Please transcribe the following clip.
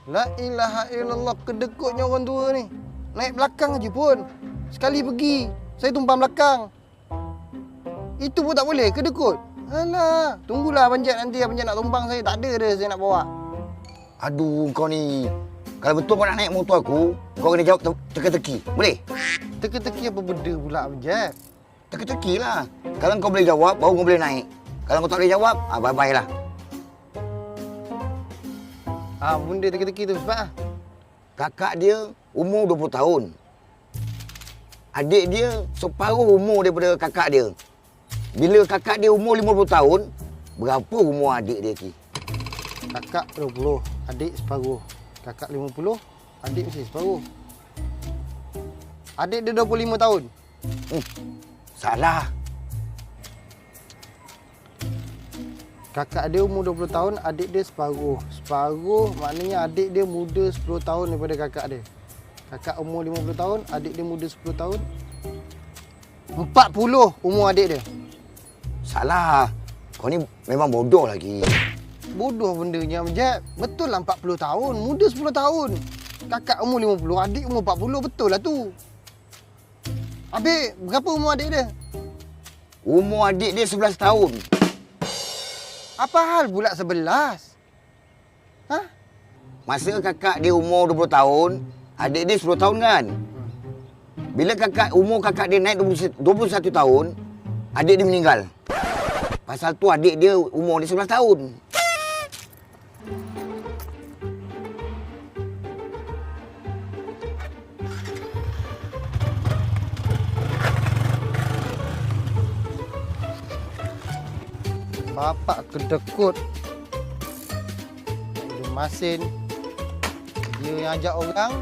La ilaha illallah, kedekutnya orang tua ni. Naik belakang je pun. Sekali pergi, saya tumpang belakang. Itu pun tak boleh, kedekut. Alah, tunggulah Abang Jad nanti Abang Jad nak tumpang saya. Tak ada dah saya nak bawa. Aduh, kau ni. Kalau betul kau nak naik motor aku, kau kena jawab teka-teki. Boleh? Teka-teki apa benda pula Abang Jad? Teka-teki lah. Kalau kau boleh jawab, baru kau boleh naik. Kalau kau tak boleh jawab, bye-bye lah. Benda teka-teki tu sebab Kakak dia umur 20 tahun. Adik dia separuh umur daripada kakak dia. Bila kakak dia umur 50 tahun, berapa umur adik dia, Ki? kakak 20, adik separuh. Kakak 50, adik mesti separuh. Adik dia 25 tahun. Salah. Kakak dia umur 20 tahun, adik dia separuh. Separuh maknanya adik dia muda 10 tahun daripada kakak dia. Kakak umur 50 tahun, adik dia muda 10 tahun. 40 umur adik dia. Salah. Kau ni memang bodoh lagi. Bodoh bendanya, Jad. Betul lah 40 tahun, muda 10 tahun. Kakak umur 50, adik umur 40, betul lah tu. Habis, berapa umur adik dia? Umur adik dia 11 tahun. Apa hal pula 11? Masa kakak dia umur 20 tahun, adik dia 10 tahun kan? Bila umur kakak dia naik 21 tahun, adik dia meninggal. Pasal tu adik dia umur dia 11 tahun. Bapak kedekut. Dia masin. Dia yang ajak orang,